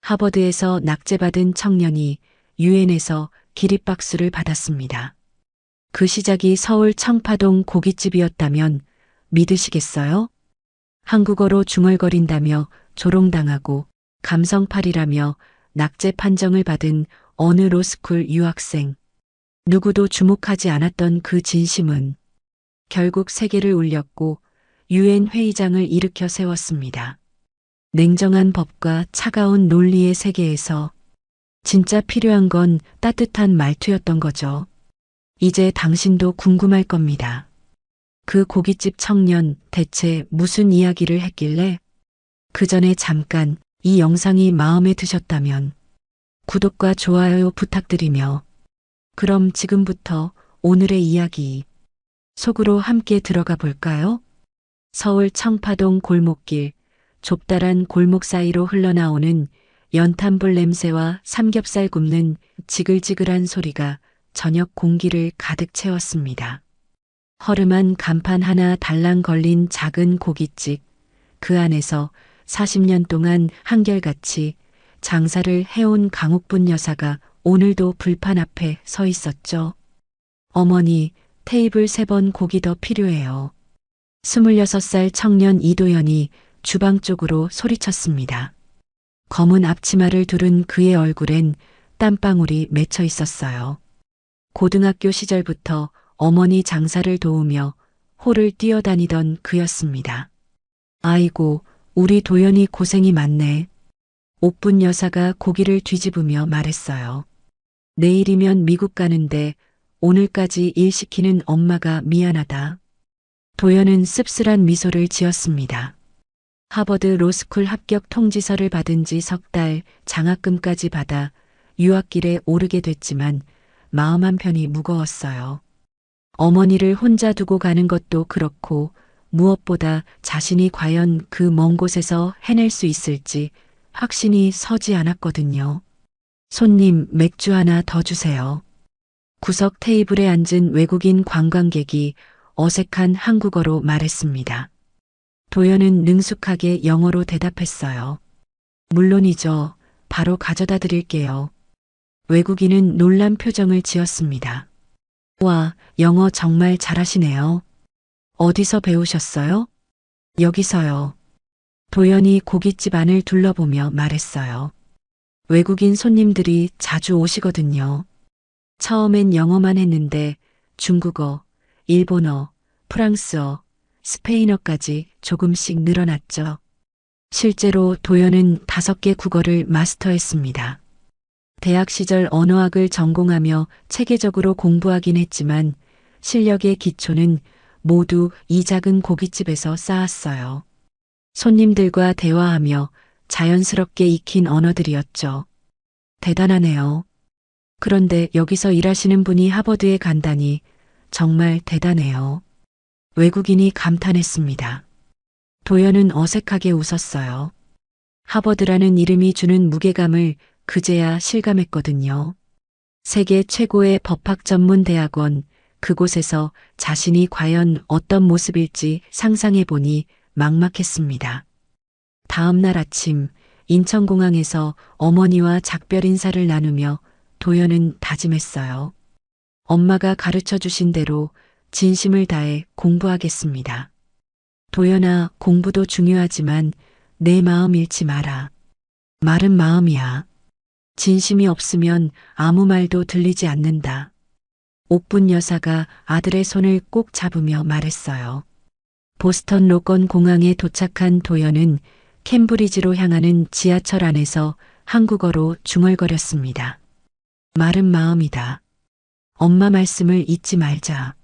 하버드에서 낙제받은 청년이 유엔에서 기립박수를 받았습니다. 그 시작이 서울 청파동 고깃집이었다면 믿으시겠어요? 한국어로 중얼거린다며 조롱당하고 감성팔이라며 낙제 판정을 받은 어느 로스쿨 유학생. 누구도 주목하지 않았던 그 진심은 결국 세계를 울렸고 유엔 회의장을 일으켜 세웠습니다. 냉정한 법과 차가운 논리의 세계에서 진짜 필요한 건 따뜻한 말투였던 거죠. 이제 당신도 궁금할 겁니다. 그 고깃집 청년 대체 무슨 이야기를 했길래? 그 전에 잠깐 이 영상이 마음에 드셨다면 구독과 좋아요 부탁드리며 그럼 지금부터 오늘의 이야기 속으로 함께 들어가 볼까요? 서울 청파동 골목길 좁다란 골목 사이로 흘러나오는 연탄불 냄새와 삼겹살 굽는 지글지글한 소리가 저녁 공기를 가득 채웠습니다. 허름한 간판 하나 달랑 걸린 작은 고깃집, 그 안에서 40년 동안 한결같이 장사를 해온 강옥분 여사가 오늘도 불판 앞에 서 있었죠. 어머니, 테이블 3번 고기 더 필요해요. 26살 청년 이도연이 주방 쪽으로 소리쳤습니다. 검은 앞치마를 두른 그의 얼굴엔 땀방울이 맺혀 있었어요. 고등학교 시절부터 어머니 장사를 도우며 홀을 뛰어다니던 그였습니다. 아이고, 우리 도연이 고생이 많네. 옥분 여사가 고기를 뒤집으며 말했어요. 내일이면 미국 가는데 오늘까지 일 시키는 엄마가 미안하다. 도연은 씁쓸한 미소를 지었습니다. 하버드 로스쿨 합격 통지서를 받은 지 석 달, 장학금까지 받아 유학길에 오르게 됐지만 마음 한편이 무거웠어요. 어머니를 혼자 두고 가는 것도 그렇고 무엇보다 자신이 과연 그 먼 곳에서 해낼 수 있을지 확신이 서지 않았거든요. 손님, 맥주 하나 더 주세요. 구석 테이블에 앉은 외국인 관광객이 어색한 한국어로 말했습니다. 도연은 능숙하게 영어로 대답했어요. 물론이죠. 바로 가져다 드릴게요. 외국인은 놀란 표정을 지었습니다. 와, 영어 정말 잘하시네요. 어디서 배우셨어요? 여기서요. 도연이 고깃집 안을 둘러보며 말했어요. 외국인 손님들이 자주 오시거든요. 처음엔 영어만 했는데 중국어, 일본어, 프랑스어, 스페인어까지 조금씩 늘어났죠. 실제로 도연은 5개 국어를 마스터했습니다. 대학 시절 언어학을 전공하며 체계적으로 공부하긴 했지만 실력의 기초는 모두 이 작은 고깃집에서 쌓았어요. 손님들과 대화하며 자연스럽게 익힌 언어들이었죠. 대단하네요. 그런데 여기서 일하시는 분이 하버드에 간다니 정말 대단해요. 외국인이 감탄했습니다. 도연은 어색하게 웃었어요. 하버드라는 이름이 주는 무게감을 그제야 실감했거든요. 세계 최고의 법학 전문 대학원, 그곳에서 자신이 과연 어떤 모습일지 상상해 보니 막막했습니다. 다음 날 아침 인천공항에서 어머니와 작별 인사를 나누며 도연은 다짐했어요. 엄마가 가르쳐 주신 대로 진심을 다해 공부하겠습니다. 도연아, 공부도 중요하지만 내 마음 잃지 마라. 말은 마음이야. 진심이 없으면 아무 말도 들리지 않는다. 옥분 여사가 아들의 손을 꼭 잡으며 말했어요. 보스턴 로건 공항에 도착한 도연은 캠브리지로 향하는 지하철 안에서 한국어로 중얼거렸습니다. 말은 마음이다. 엄마 말씀을 잊지 말자.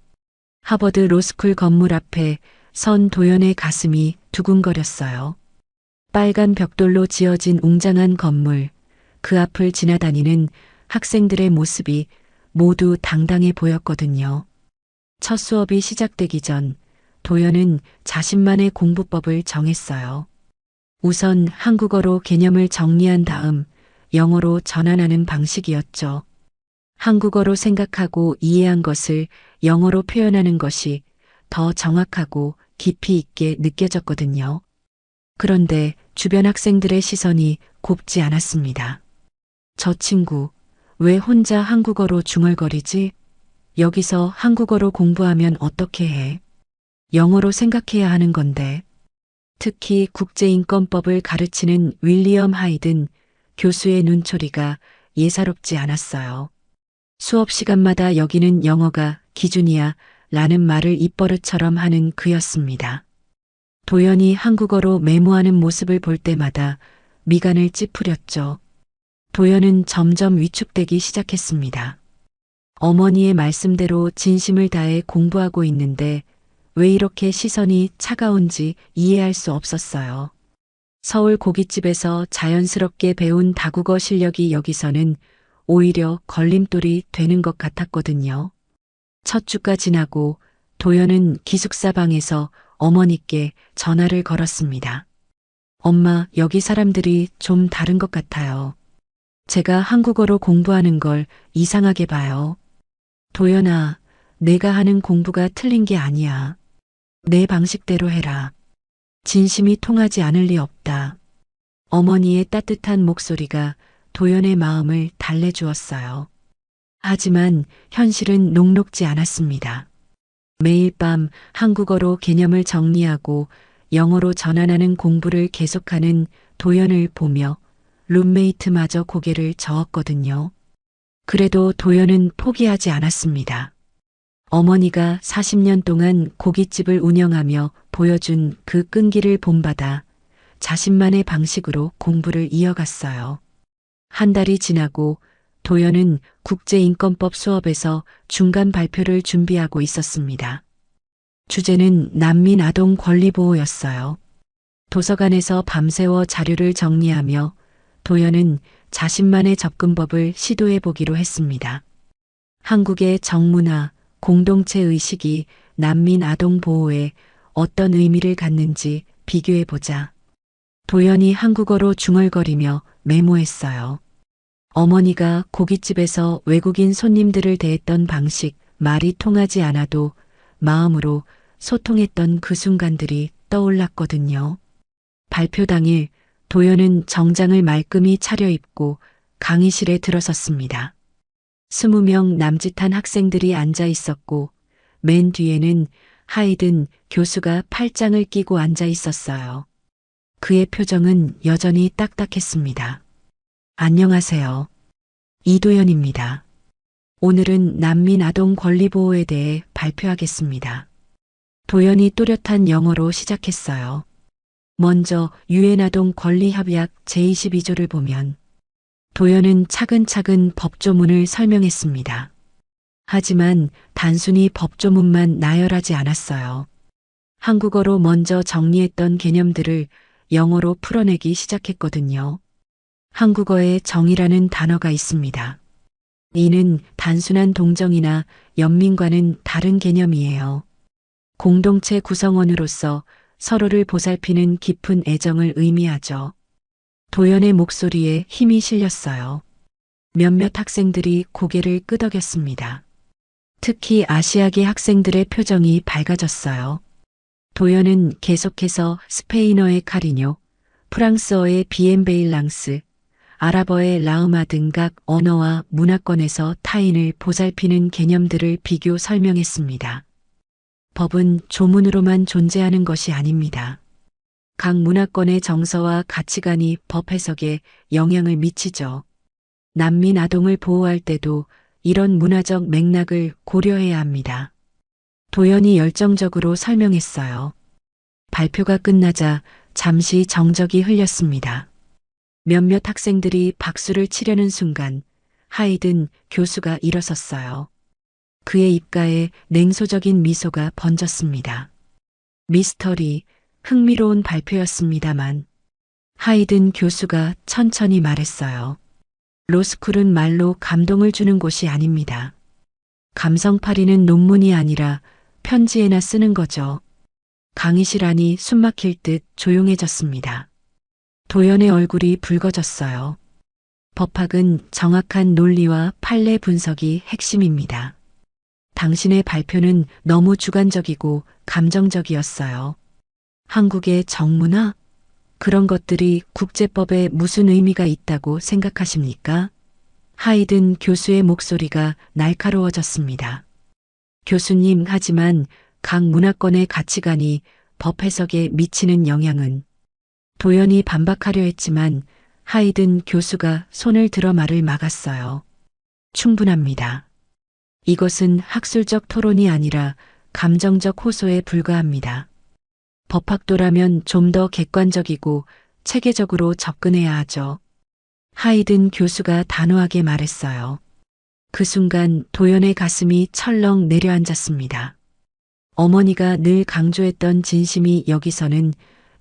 하버드 로스쿨 건물 앞에 선 도연의 가슴이 두근거렸어요. 빨간 벽돌로 지어진 웅장한 건물, 그 앞을 지나다니는 학생들의 모습이 모두 당당해 보였거든요. 첫 수업이 시작되기 전 도연은 자신만의 공부법을 정했어요. 우선 한국어로 개념을 정리한 다음 영어로 전환하는 방식이었죠. 한국어로 생각하고 이해한 것을 영어로 표현하는 것이 더 정확하고 깊이 있게 느껴졌거든요. 그런데 주변 학생들의 시선이 곱지 않았습니다. 저 친구, 왜 혼자 한국어로 중얼거리지? 여기서 한국어로 공부하면 어떻게 해? 영어로 생각해야 하는 건데. 특히 국제인권법을 가르치는 윌리엄 하이든 교수의 눈초리가 예사롭지 않았어요. 수업 시간마다 여기는 영어가 기준이야 라는 말을 입버릇처럼 하는 그였습니다. 도연이 한국어로 메모하는 모습을 볼 때마다 미간을 찌푸렸죠. 도연은 점점 위축되기 시작했습니다. 어머니의 말씀대로 진심을 다해 공부하고 있는데 왜 이렇게 시선이 차가운지 이해할 수 없었어요. 서울 고깃집에서 자연스럽게 배운 다국어 실력이 여기서는 오히려 걸림돌이 되는 것 같았거든요. 첫 주가 지나고 도연은 기숙사 방에서 어머니께 전화를 걸었습니다. 엄마, 여기 사람들이 좀 다른 것 같아요. 제가 한국어로 공부하는 걸 이상하게 봐요. 도연아, 내가 하는 공부가 틀린 게 아니야. 내 방식대로 해라. 진심이 통하지 않을 리 없다. 어머니의 따뜻한 목소리가 도연의 마음을 달래주었어요. 하지만 현실은 녹록지 않았습니다. 매일 밤 한국어로 개념을 정리하고 영어로 전환하는 공부를 계속하는 도연을 보며 룸메이트마저 고개를 저었거든요. 그래도 도연은 포기하지 않았습니다. 어머니가 40년 동안 고깃집을 운영하며 보여준 그 끈기를 본받아 자신만의 방식으로 공부를 이어갔어요. 한 달이 지나고 도연은 국제인권법 수업에서 중간 발표를 준비하고 있었습니다. 주제는 난민 아동 권리 보호였어요. 도서관에서 밤새워 자료를 정리하며 도연은 자신만의 접근법을 시도해 보기로 했습니다. 한국의 정문화, 공동체 의식이 난민 아동 보호에 어떤 의미를 갖는지 비교해 보자. 도연이 한국어로 중얼거리며 메모했어요. 어머니가 고깃집에서 외국인 손님들을 대했던 방식, 말이 통하지 않아도 마음으로 소통했던 그 순간들이 떠올랐거든요. 발표 당일 도연은 정장을 말끔히 차려입고 강의실에 들어섰습니다. 20명 남짓한 학생들이 앉아 있었고 맨 뒤에는 하이든 교수가 팔짱을 끼고 앉아 있었어요. 그의 표정은 여전히 딱딱했습니다. 안녕하세요. 이도연입니다. 오늘은 난민 아동 권리 보호에 대해 발표하겠습니다. 도연이 또렷한 영어로 시작했어요. 먼저 유엔 아동 권리 협약 제22조를 보면 도연은 차근차근 법조문을 설명했습니다. 하지만 단순히 법조문만 나열하지 않았어요. 한국어로 먼저 정리했던 개념들을 영어로 풀어내기 시작했거든요. 한국어에 정의라는 단어가 있습니다. 이는 단순한 동정이나 연민과는 다른 개념이에요. 공동체 구성원으로서 서로를 보살피는 깊은 애정을 의미하죠. 도연의 목소리에 힘이 실렸어요. 몇몇 학생들이 고개를 끄덕였습니다. 특히 아시아계 학생들의 표정이 밝아졌어요. 도연은 계속해서 스페인어의 카리뇨, 프랑스어의 비엔베일랑스, 아랍어의 라흐마 등 각 언어와 문화권에서 타인을 보살피는 개념들을 비교 설명했습니다. 법은 조문으로만 존재하는 것이 아닙니다. 각 문화권의 정서와 가치관이 법 해석에 영향을 미치죠. 난민 아동을 보호할 때도 이런 문화적 맥락을 고려해야 합니다. 도연이 열정적으로 설명했어요. 발표가 끝나자 잠시 정적이 흘렸습니다. 몇몇 학생들이 박수를 치려는 순간 하이든 교수가 일어섰어요. 그의 입가에 냉소적인 미소가 번졌습니다. 미스터리, 흥미로운 발표였습니다만 하이든 교수가 천천히 말했어요. 로스쿨은 말로 감동을 주는 곳이 아닙니다. 감성파리는 논문이 아니라 편지에나 쓰는 거죠. 강의실 안이 숨막힐 듯 조용해졌습니다. 도연의 얼굴이 붉어졌어요. 법학은 정확한 논리와 판례 분석이 핵심입니다. 당신의 발표는 너무 주관적이고 감정적이었어요. 한국의 정문화? 그런 것들이 국제법에 무슨 의미가 있다고 생각하십니까? 하이든 교수의 목소리가 날카로워졌습니다. 교수님, 하지만 각 문화권의 가치관이 법 해석에 미치는 영향은 도연이 반박하려 했지만 하이든 교수가 손을 들어 말을 막았어요. 충분합니다. 이것은 학술적 토론이 아니라 감정적 호소에 불과합니다. 법학도라면 좀 더 객관적이고 체계적으로 접근해야 하죠. 하이든 교수가 단호하게 말했어요. 그 순간 도연의 가슴이 철렁 내려앉았습니다. 어머니가 늘 강조했던 진심이 여기서는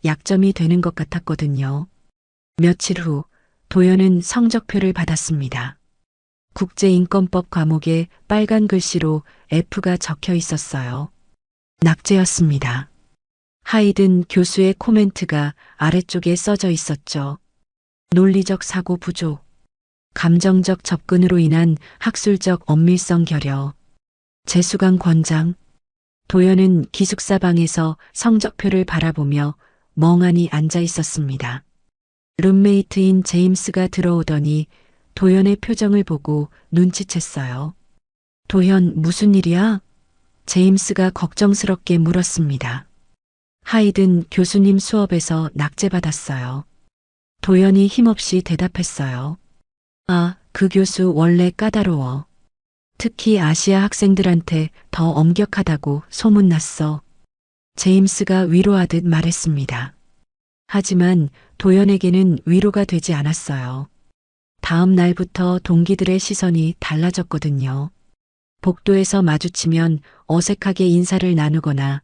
약점이 되는 것 같았거든요. 며칠 후 도연은 성적표를 받았습니다. 국제인권법 과목에 빨간 글씨로 F가 적혀 있었어요. 낙제였습니다. 하이든 교수의 코멘트가 아래쪽에 써져 있었죠. 논리적 사고 부족, 감정적 접근으로 인한 학술적 엄밀성 결여, 재수강 권장. 도연은 기숙사 방에서 성적표를 바라보며 멍하니 앉아 있었습니다. 룸메이트인 제임스가 들어오더니 도연의 표정을 보고 눈치챘어요. 도연, 무슨 일이야? 제임스가 걱정스럽게 물었습니다. 하이든 교수님 수업에서 낙제받았어요. 도연이 힘없이 대답했어요. 아, 그 교수 원래 까다로워. 특히 아시아 학생들한테 더 엄격하다고 소문났어. 제임스가 위로하듯 말했습니다. 하지만 도연에게는 위로가 되지 않았어요. 다음 날부터 동기들의 시선이 달라졌거든요. 복도에서 마주치면 어색하게 인사를 나누거나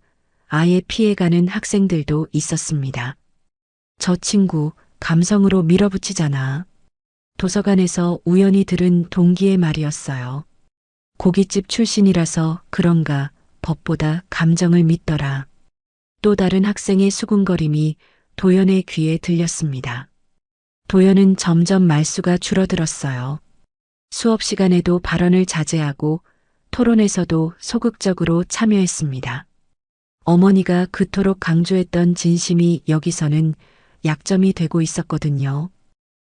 아예 피해가는 학생들도 있었습니다. 저 친구 감성으로 밀어붙이잖아. 도서관에서 우연히 들은 동기의 말이었어요. 고깃집 출신이라서 그런가 법보다 감정을 믿더라. 또 다른 학생의 수군거림이 도연의 귀에 들렸습니다. 도연은 점점 말수가 줄어들었어요. 수업 시간에도 발언을 자제하고 토론에서도 소극적으로 참여했습니다. 어머니가 그토록 강조했던 진심이 여기서는 약점이 되고 있었거든요.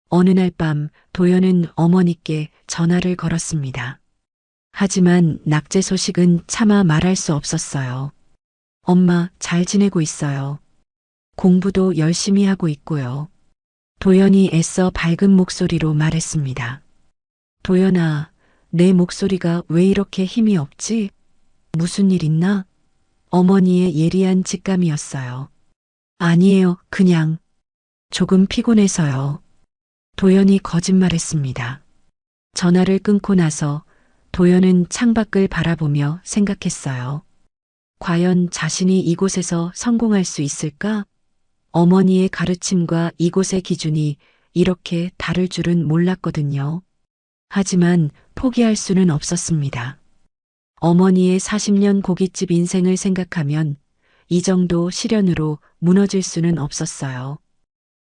어느 날 밤 도연은 어머니께 전화를 걸었습니다. 하지만 낙제 소식은 차마 말할 수 없었어요. 엄마, 잘 지내고 있어요. 공부도 열심히 하고 있고요. 도연이 애써 밝은 목소리로 말했습니다. 도연아, 내 목소리가 왜 이렇게 힘이 없지? 무슨 일 있나? 어머니의 예리한 직감이었어요. 아니에요, 그냥 조금 피곤해서요. 도연이 거짓말했습니다. 전화를 끊고 나서 도연은 창밖을 바라보며 생각했어요. 과연 자신이 이곳에서 성공할 수 있을까? 어머니의 가르침과 이곳의 기준이 이렇게 다를 줄은 몰랐거든요. 하지만 포기할 수는 없었습니다. 어머니의 40년 고깃집 인생을 생각하면 이 정도 시련으로 무너질 수는 없었어요.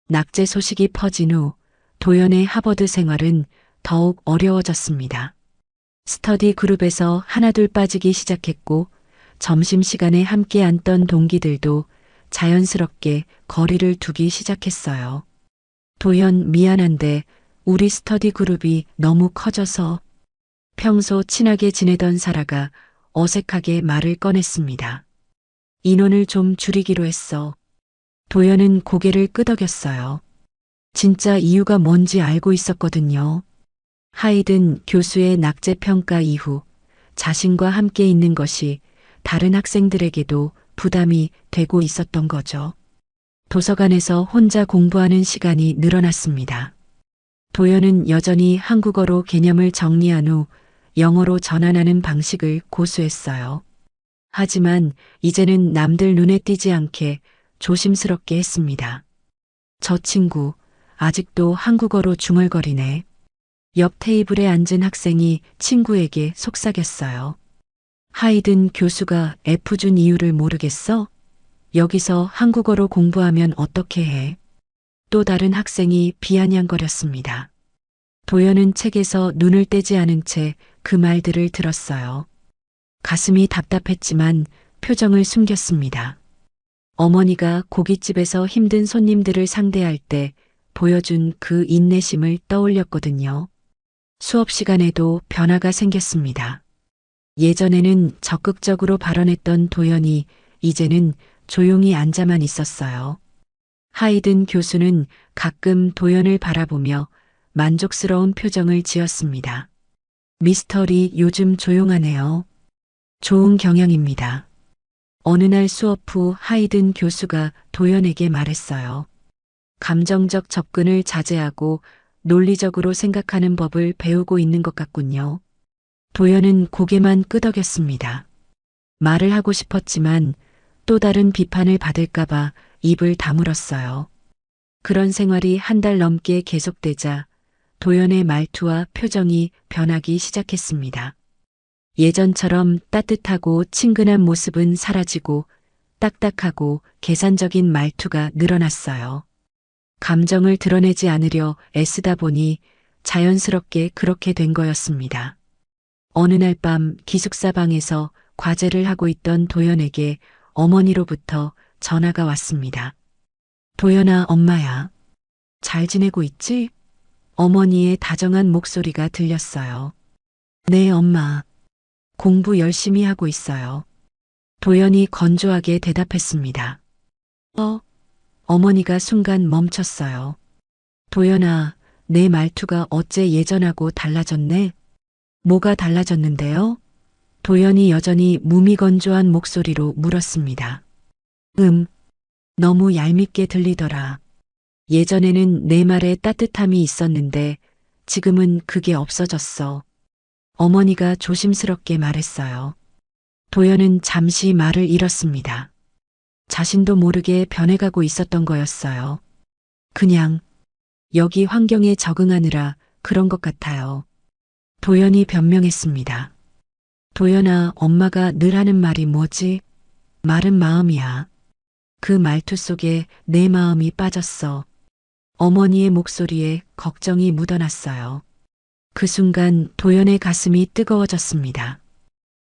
낙제 소식이 퍼진 후 도연의 하버드 생활은 더욱 어려워졌습니다. 스터디 그룹에서 하나둘 빠지기 시작했고 점심시간에 함께 앉던 동기들도 자연스럽게 거리를 두기 시작했어요. 도연, 미안한데 우리 스터디 그룹이 너무 커져서. 평소 친하게 지내던 사라가 어색하게 말을 꺼냈습니다. 인원을 좀 줄이기로 했어. 도연은 고개를 끄덕였어요. 진짜 이유가 뭔지 알고 있었거든요. 하이든 교수의 낙제 평가 이후 자신과 함께 있는 것이 다른 학생들에게도 부담이 되고 있었던 거죠. 도서관에서 혼자 공부하는 시간이 늘어났습니다. 도연은 여전히 한국어로 개념을 정리한 후 영어로 전환하는 방식을 고수했어요. 하지만 이제는 남들 눈에 띄지 않게 조심스럽게 했습니다. 저 친구 아직도 한국어로 중얼거리네. 옆 테이블에 앉은 학생이 친구에게 속삭였어요. 하이든 교수가 F 준 이유를 모르겠어? 여기서 한국어로 공부하면 어떻게 해? 또 다른 학생이 비아냥거렸습니다. 도연은 책에서 눈을 떼지 않은 채 그 말들을 들었어요. 가슴이 답답했지만 표정을 숨겼습니다. 어머니가 고깃집에서 힘든 손님들을 상대할 때 보여준 그 인내심을 떠올렸거든요. 수업 시간에도 변화가 생겼습니다. 예전에는 적극적으로 발언했던 도연이 이제는 조용히 앉아만 있었어요. 하이든 교수는 가끔 도연을 바라보며 만족스러운 표정을 지었습니다. 미스터 리 요즘 조용하네요. 좋은 경향입니다. 어느 날 수업 후 하이든 교수가 도연에게 말했어요. 감정적 접근을 자제하고 논리적으로 생각하는 법을 배우고 있는 것 같군요. 도연은 고개만 끄덕였습니다. 말을 하고 싶었지만 또 다른 비판을 받을까봐 입을 다물었어요. 그런 생활이 한 달 넘게 계속되자 도연의 말투와 표정이 변하기 시작했습니다. 예전처럼 따뜻하고 친근한 모습은 사라지고 딱딱하고 계산적인 말투가 늘어났어요. 감정을 드러내지 않으려 애쓰다 보니 자연스럽게 그렇게 된 거였습니다. 어느 날 밤 기숙사 방에서 과제를 하고 있던 도연에게 어머니로부터 전화가 왔습니다. 도연아, 엄마야. 잘 지내고 있지? 어머니의 다정한 목소리가 들렸어요. 네, 엄마. 공부 열심히 하고 있어요. 도연이 건조하게 대답했습니다. 어머니가 순간 멈췄어요. 도연아, 내 말투가 어째 예전하고 달라졌네? 뭐가 달라졌는데요? 도연이 여전히 무미건조한 목소리로 물었습니다. 너무 얄밉게 들리더라. 예전에는 내 말에 따뜻함이 있었는데 지금은 그게 없어졌어. 어머니가 조심스럽게 말했어요. 도연은 잠시 말을 잃었습니다. 자신도 모르게 변해가고 있었던 거였어요. 그냥 여기 환경에 적응하느라 그런 것 같아요. 도연이 변명했습니다. 도연아, 엄마가 늘 하는 말이 뭐지? 말은 마음이야. 그 말투 속에 내 마음이 빠졌어. 어머니의 목소리에 걱정이 묻어났어요. 그 순간 도연의 가슴이 뜨거워졌습니다.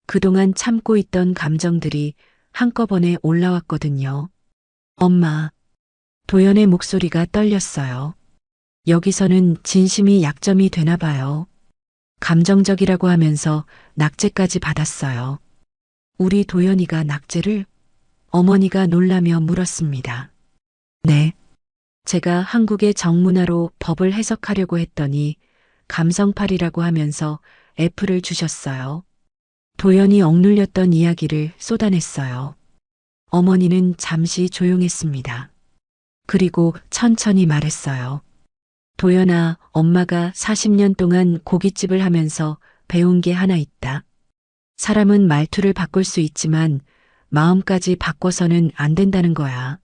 그동안 참고 있던 감정들이 한꺼번에 올라왔거든요. 엄마. 도연의 목소리가 떨렸어요. 여기서는 진심이 약점이 되나 봐요. 감정적이라고 하면서 낙제까지 받았어요. 우리 도연이가 낙제를? 어머니가 놀라며 물었습니다. 네. 제가 한국의 정문화로 법을 해석하려고 했더니 감성팔이라고 하면서 F를 주셨어요. 도연이 억눌렸던 이야기를 쏟아냈어요. 어머니는 잠시 조용했습니다. 그리고 천천히 말했어요. 도연아, 엄마가 40년 동안 고깃집을 하면서 배운 게 하나 있다. 사람은 말투를 바꿀 수 있지만 마음까지 바꿔서는 안 된다는 거야.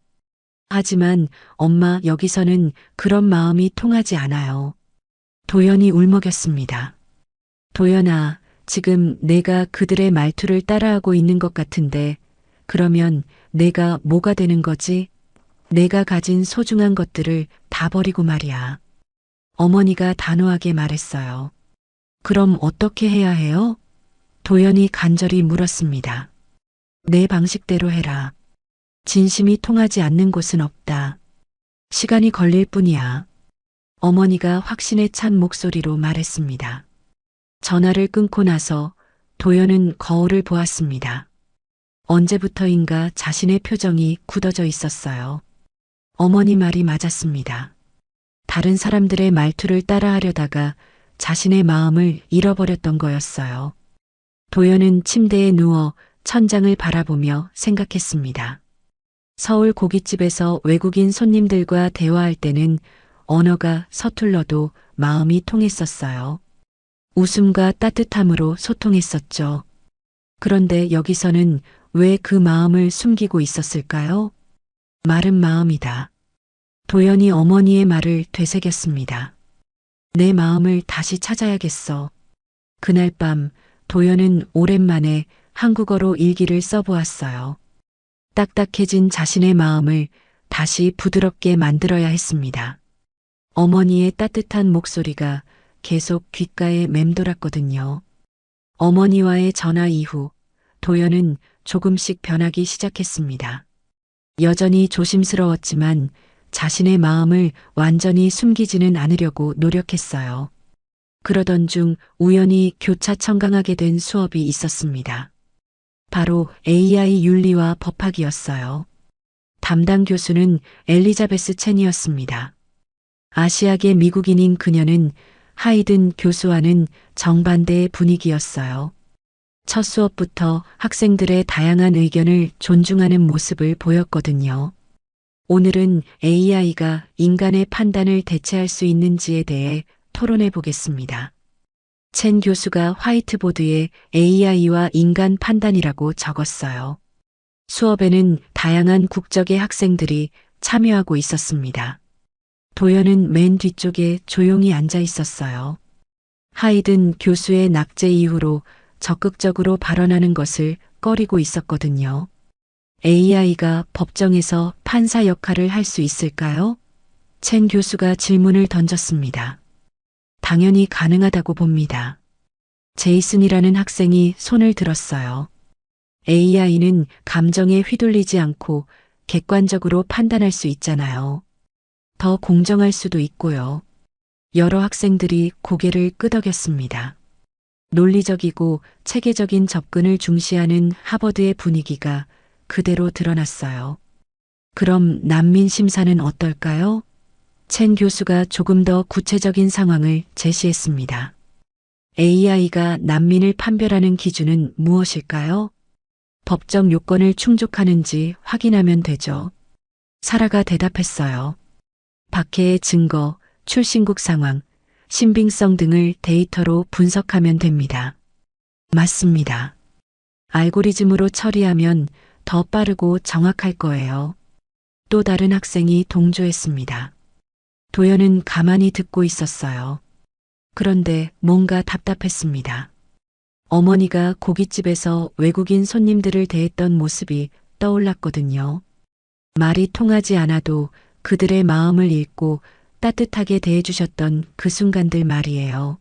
하지만 엄마, 여기서는 그런 마음이 통하지 않아요. 도연이 울먹였습니다. 도연아, 지금 내가 그들의 말투를 따라하고 있는 것 같은데 그러면 내가 뭐가 되는 거지? 내가 가진 소중한 것들을 다 버리고 말이야. 어머니가 단호하게 말했어요. 그럼 어떻게 해야 해요? 도연이 간절히 물었습니다. 내 방식대로 해라. 진심이 통하지 않는 곳은 없다. 시간이 걸릴 뿐이야. 어머니가 확신에 찬 목소리로 말했습니다. 전화를 끊고 나서 도연은 거울을 보았습니다. 언제부터인가 자신의 표정이 굳어져 있었어요. 어머니 말이 맞았습니다. 다른 사람들의 말투를 따라하려다가 자신의 마음을 잃어버렸던 거였어요. 도연은 침대에 누워 천장을 바라보며 생각했습니다. 서울 고깃집에서 외국인 손님들과 대화할 때는 언어가 서툴러도 마음이 통했었어요. 웃음과 따뜻함으로 소통했었죠. 그런데 여기서는 왜 그 마음을 숨기고 있었을까요? 말은 마음이다. 도연이 어머니의 말을 되새겼습니다. 내 마음을 다시 찾아야겠어. 그날 밤 도연은 오랜만에 한국어로 일기를 써보았어요. 딱딱해진 자신의 마음을 다시 부드럽게 만들어야 했습니다. 어머니의 따뜻한 목소리가 계속 귓가에 맴돌았거든요. 어머니와의 전화 이후 도연은 조금씩 변하기 시작했습니다. 여전히 조심스러웠지만 자신의 마음을 완전히 숨기지는 않으려고 노력했어요. 그러던 중 우연히 교차 청강하게 된 수업이 있었습니다. 바로 AI 윤리와 법학이었어요. 담당 교수는 엘리자베스 첸이었습니다. 아시아계 미국인인 그녀는 하이든 교수와는 정반대의 분위기였어요. 첫 수업부터 학생들의 다양한 의견을 존중하는 모습을 보였거든요. 오늘은 AI가 인간의 판단을 대체할 수 있는지에 대해 토론해 보겠습니다. 첸 교수가 화이트보드에 AI와 인간 판단이라고 적었어요. 수업에는 다양한 국적의 학생들이 참여하고 있었습니다. 도연은 맨 뒤쪽에 조용히 앉아 있었어요. 하이든 교수의 낙제 이후로 적극적으로 발언하는 것을 꺼리고 있었거든요. AI가 법정에서 판사 역할을 할 수 있을까요? 첸 교수가 질문을 던졌습니다. 당연히 가능하다고 봅니다. 제이슨이라는 학생이 손을 들었어요. AI는 감정에 휘둘리지 않고 객관적으로 판단할 수 있잖아요. 더 공정할 수도 있고요. 여러 학생들이 고개를 끄덕였습니다. 논리적이고 체계적인 접근을 중시하는 하버드의 분위기가 그대로 드러났어요. 그럼 난민 심사는 어떨까요? 첸 교수가 조금 더 구체적인 상황을 제시했습니다. AI가 난민을 판별하는 기준은 무엇일까요? 법적 요건을 충족하는지 확인하면 되죠. 사라가 대답했어요. 박해의 증거, 출신국 상황, 신빙성 등을 데이터로 분석하면 됩니다. 맞습니다. 알고리즘으로 처리하면 더 빠르고 정확할 거예요. 또 다른 학생이 동조했습니다. 도연은 가만히 듣고 있었어요. 그런데 뭔가 답답했습니다. 어머니가 고깃집에서 외국인 손님들을 대했던 모습이 떠올랐거든요. 말이 통하지 않아도 그들의 마음을 읽고 따뜻하게 대해주셨던 그 순간들 말이에요.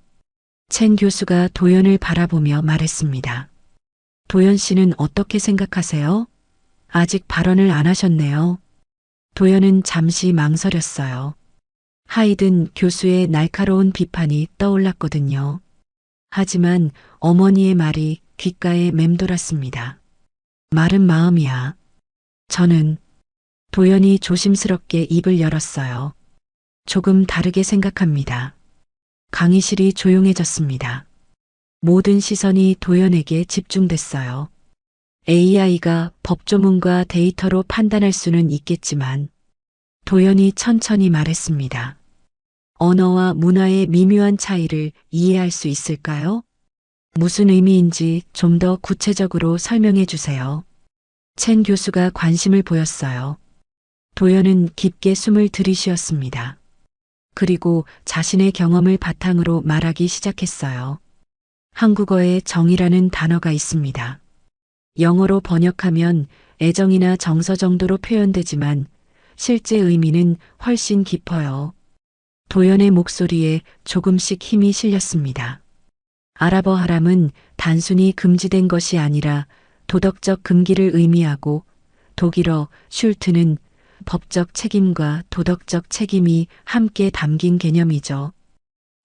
첸 교수가 도연을 바라보며 말했습니다. 도연 씨는 어떻게 생각하세요? 아직 발언을 안 하셨네요. 도연은 잠시 망설였어요. 하이든 교수의 날카로운 비판이 떠올랐거든요. 하지만 어머니의 말이 귓가에 맴돌았습니다. 마른 마음이야. 저는 도연이 조심스럽게 입을 열었어요. 조금 다르게 생각합니다. 강의실이 조용해졌습니다. 모든 시선이 도연에게 집중됐어요. AI가 법조문과 데이터로 판단할 수는 있겠지만 도연이 천천히 말했습니다. 언어와 문화의 미묘한 차이를 이해할 수 있을까요? 무슨 의미인지 좀 더 구체적으로 설명해 주세요. 첸 교수가 관심을 보였어요. 도연은 깊게 숨을 들이쉬었습니다. 그리고 자신의 경험을 바탕으로 말하기 시작했어요. 한국어에 정이라는 단어가 있습니다. 영어로 번역하면 애정이나 정서 정도로 표현되지만 실제 의미는 훨씬 깊어요. 도연의 목소리에 조금씩 힘이 실렸습니다. 아랍어 하람은 단순히 금지된 것이 아니라 도덕적 금기를 의미하고 독일어 슐트는 법적 책임과 도덕적 책임이 함께 담긴 개념이죠.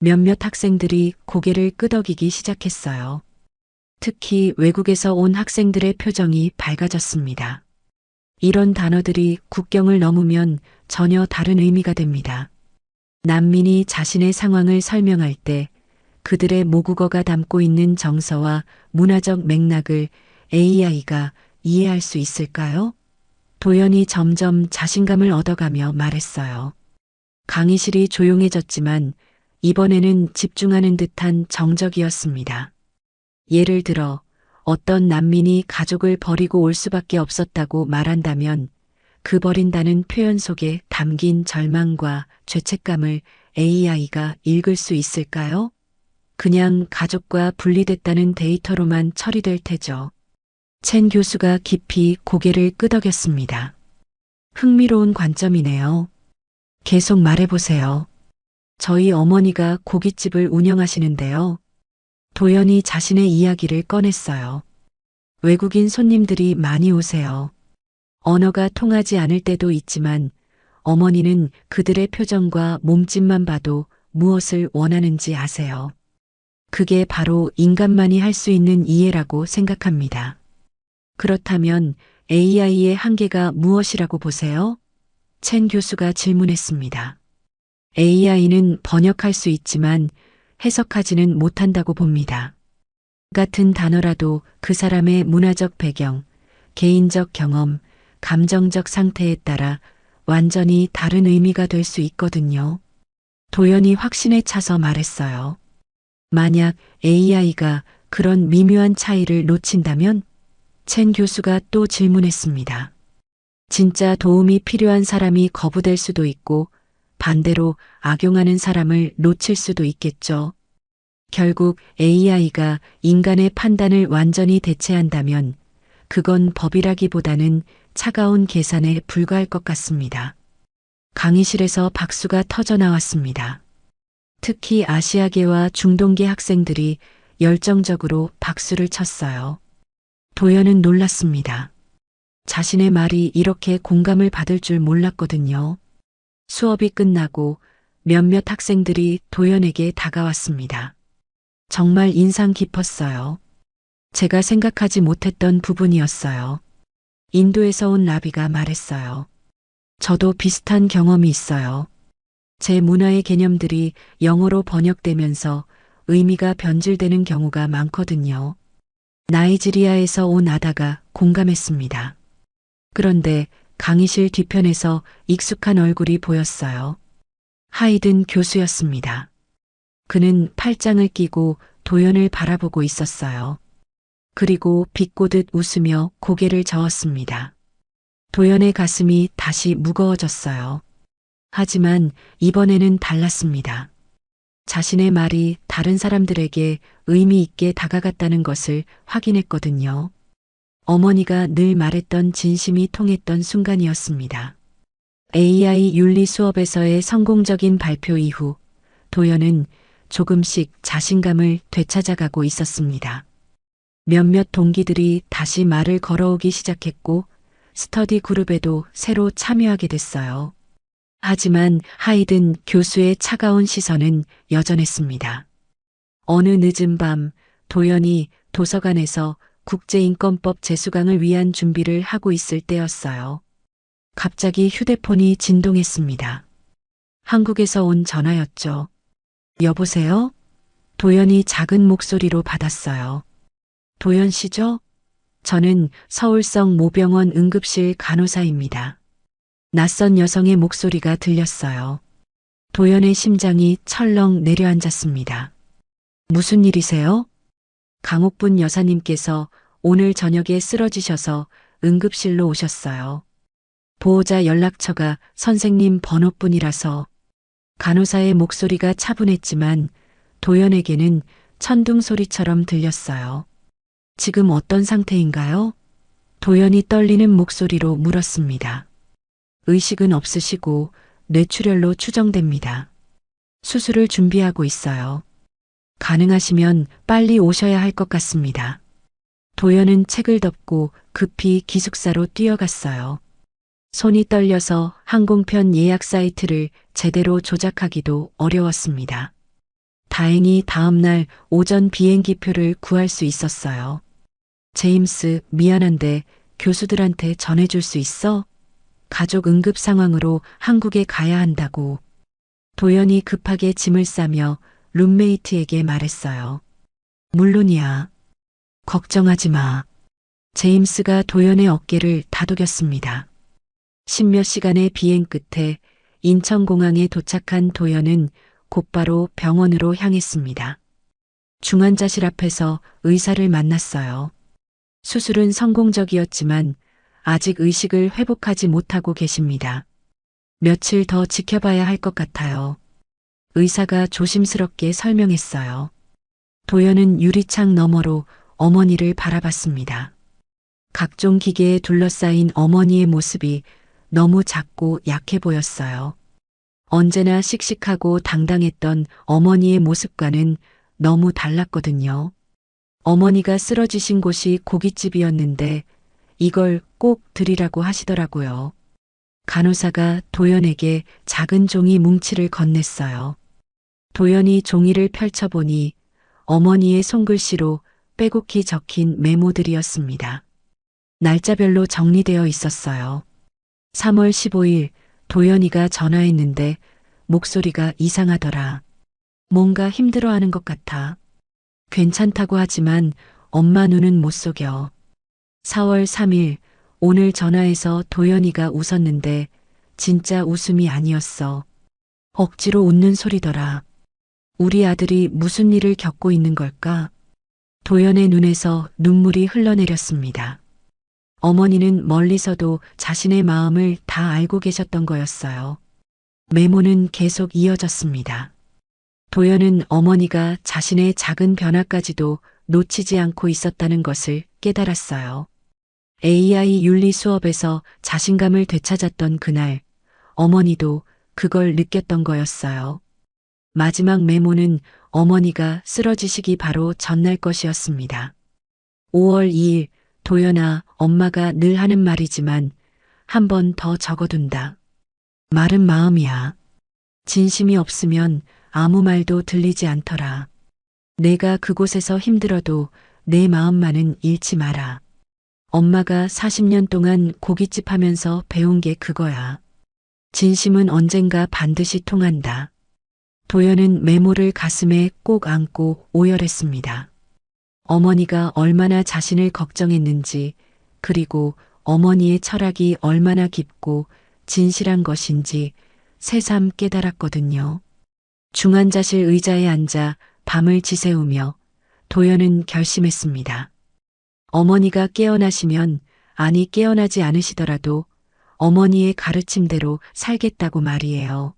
몇몇 학생들이 고개를 끄덕이기 시작했어요. 특히 외국에서 온 학생들의 표정이 밝아졌습니다. 이런 단어들이 국경을 넘으면 전혀 다른 의미가 됩니다. 난민이 자신의 상황을 설명할 때 그들의 모국어가 담고 있는 정서와 문화적 맥락을 AI가 이해할 수 있을까요? 도연이 점점 자신감을 얻어가며 말했어요. 강의실이 조용해졌지만 이번에는 집중하는 듯한 정적이었습니다. 예를 들어 어떤 난민이 가족을 버리고 올 수밖에 없었다고 말한다면 그 버린다는 표현 속에 담긴 절망과 죄책감을 AI가 읽을 수 있을까요? 그냥 가족과 분리됐다는 데이터로만 처리될 테죠. 첸 교수가 깊이 고개를 끄덕였습니다. 흥미로운 관점이네요. 계속 말해보세요. 저희 어머니가 고깃집을 운영하시는데요. 도연이 자신의 이야기를 꺼냈어요. 외국인 손님들이 많이 오세요. 언어가 통하지 않을 때도 있지만 어머니는 그들의 표정과 몸짓만 봐도 무엇을 원하는지 아세요. 그게 바로 인간만이 할 수 있는 이해라고 생각합니다. 그렇다면 AI의 한계가 무엇이라고 보세요? 첸 교수가 질문했습니다. AI는 번역할 수 있지만 해석하지는 못한다고 봅니다. 같은 단어라도 그 사람의 문화적 배경, 개인적 경험, 감정적 상태에 따라 완전히 다른 의미가 될 수 있거든요. 도연이 확신에 차서 말했어요. 만약 AI가 그런 미묘한 차이를 놓친다면? 첸 교수가 또 질문했습니다. 진짜 도움이 필요한 사람이 거부될 수도 있고 반대로 악용하는 사람을 놓칠 수도 있겠죠. 결국 AI가 인간의 판단을 완전히 대체한다면 그건 법이라기보다는 차가운 계산에 불과할 것 같습니다. 강의실에서 박수가 터져 나왔습니다. 특히 아시아계와 중동계 학생들이 열정적으로 박수를 쳤어요. 도연은 놀랐습니다. 자신의 말이 이렇게 공감을 받을 줄 몰랐거든요. 수업이 끝나고 몇몇 학생들이 도연에게 다가왔습니다. 정말 인상 깊었어요. 제가 생각하지 못했던 부분이었어요. 인도에서 온 라비가 말했어요. 저도 비슷한 경험이 있어요. 제 문화의 개념들이 영어로 번역되면서 의미가 변질되는 경우가 많거든요. 나이지리아에서 온 아다가 공감했습니다. 그런데 강의실 뒤편에서 익숙한 얼굴이 보였어요. 하이든 교수였습니다. 그는 팔짱을 끼고 도연을 바라보고 있었어요. 그리고 비꼬듯 웃으며 고개를 저었습니다. 도연의 가슴이 다시 무거워졌어요. 하지만 이번에는 달랐습니다. 자신의 말이 다른 사람들에게 의미 있게 다가갔다는 것을 확인했거든요. 어머니가 늘 말했던 진심이 통했던 순간이었습니다. AI 윤리 수업에서의 성공적인 발표 이후 도연은 조금씩 자신감을 되찾아가고 있었습니다. 몇몇 동기들이 다시 말을 걸어오기 시작했고 스터디 그룹에도 새로 참여하게 됐어요. 하지만 하이든 교수의 차가운 시선은 여전했습니다. 어느 늦은 밤 도연이 도서관에서 국제인권법 재수강을 위한 준비를 하고 있을 때였어요. 갑자기 휴대폰이 진동했습니다. 한국에서 온 전화였죠. 여보세요? 도연이 작은 목소리로 받았어요. 도연 씨죠? 저는 서울성 모병원 응급실 간호사입니다. 낯선 여성의 목소리가 들렸어요. 도연의 심장이 철렁 내려앉았습니다. 무슨 일이세요? 강옥분 여사님께서 오늘 저녁에 쓰러지셔서 응급실로 오셨어요. 보호자 연락처가 선생님 번호뿐이라서. 간호사의 목소리가 차분했지만 도연에게는 천둥 소리처럼 들렸어요. 지금 어떤 상태인가요? 도연이 떨리는 목소리로 물었습니다. 의식은 없으시고 뇌출혈로 추정됩니다. 수술을 준비하고 있어요. 가능하시면 빨리 오셔야 할 것 같습니다. 도연은 책을 덮고 급히 기숙사로 뛰어갔어요. 손이 떨려서 항공편 예약 사이트를 제대로 조작하기도 어려웠습니다. 다행히 다음날 오전 비행기표를 구할 수 있었어요. 제임스, 미안한데 교수들한테 전해줄 수 있어? 가족 응급 상황으로 한국에 가야 한다고. 도연이 급하게 짐을 싸며 룸메이트에게 말했어요. 물론이야. 걱정하지 마. 제임스가 도연의 어깨를 다독였습니다. 10몇 시간의 비행 끝에 인천공항에 도착한 도연은 곧바로 병원으로 향했습니다. 중환자실 앞에서 의사를 만났어요. 수술은 성공적이었지만 아직 의식을 회복하지 못하고 계십니다. 며칠 더 지켜봐야 할 것 같아요. 의사가 조심스럽게 설명했어요. 도연은 유리창 너머로 어머니를 바라봤습니다. 각종 기계에 둘러싸인 어머니의 모습이 너무 작고 약해 보였어요. 언제나 씩씩하고 당당했던 어머니의 모습과는 너무 달랐거든요. 어머니가 쓰러지신 곳이 고깃집이었는데 이걸 꼭 드리라고 하시더라고요. 간호사가 도연에게 작은 종이 뭉치를 건넸어요. 도연이 종이를 펼쳐보니 어머니의 손글씨로 빼곡히 적힌 메모들이었습니다. 날짜별로 정리되어 있었어요. 3월 15일 도연이가 전화했는데 목소리가 이상하더라. 뭔가 힘들어하는 것 같아. 괜찮다고 하지만 엄마 눈은 못 속여. 4월 3일 오늘 전화해서 도연이가 웃었는데 진짜 웃음이 아니었어. 억지로 웃는 소리더라. 우리 아들이 무슨 일을 겪고 있는 걸까? 도연의 눈에서 눈물이 흘러내렸습니다. 어머니는 멀리서도 자신의 마음을 다 알고 계셨던 거였어요. 메모는 계속 이어졌습니다. 도연은 어머니가 자신의 작은 변화까지도 놓치지 않고 있었다는 것을 깨달았어요. AI 윤리 수업에서 자신감을 되찾았던 그날, 어머니도 그걸 느꼈던 거였어요. 마지막 메모는 어머니가 쓰러지시기 바로 전날 것이었습니다. 5월 2일, 도연아, 엄마가 늘 하는 말이지만 한 번 더 적어둔다. 말은 마음이야. 진심이 없으면 아무 말도 들리지 않더라. 내가 그곳에서 힘들어도 내 마음만은 잃지 마라. 엄마가 40년 동안 고깃집 하면서 배운 게 그거야. 진심은 언젠가 반드시 통한다. 도연은 메모를 가슴에 꼭 안고 오열했습니다. 어머니가 얼마나 자신을 걱정했는지, 그리고 어머니의 철학이 얼마나 깊고 진실한 것인지 새삼 깨달았거든요. 중환자실 의자에 앉아 밤을 지새우며 도연은 결심했습니다. 어머니가 깨어나시면, 아니 깨어나지 않으시더라도 어머니의 가르침대로 살겠다고 말이에요.